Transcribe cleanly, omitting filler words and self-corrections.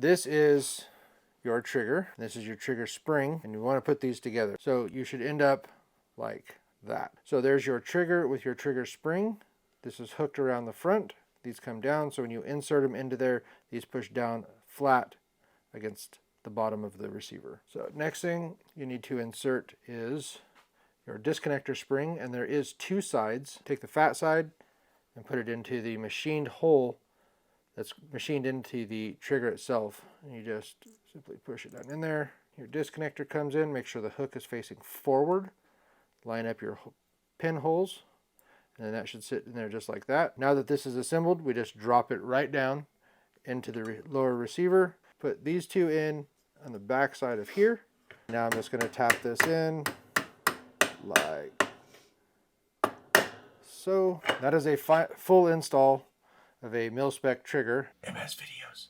this is your trigger. This is your trigger spring, and you want to put these together. So you should end up like that. So there's your trigger with your trigger spring. This is hooked around the front. These come down, so when you insert them into there, these push down flat against the bottom of the receiver. So next thing you need to insert is your disconnector spring, and there is two sides. Take the fat side and put it into the machined hole that's machined into the trigger itself. And you just simply push it down in there. Your disconnector comes in, make sure the hook is facing forward. Line up your pin holes, and then that should sit in there just like that. Now that this is assembled, we just drop it right down into the lower receiver. Put these two in on the back side of here. Now I'm just going to tap this in like so. That is a full install of a mil-spec trigger. MS videos.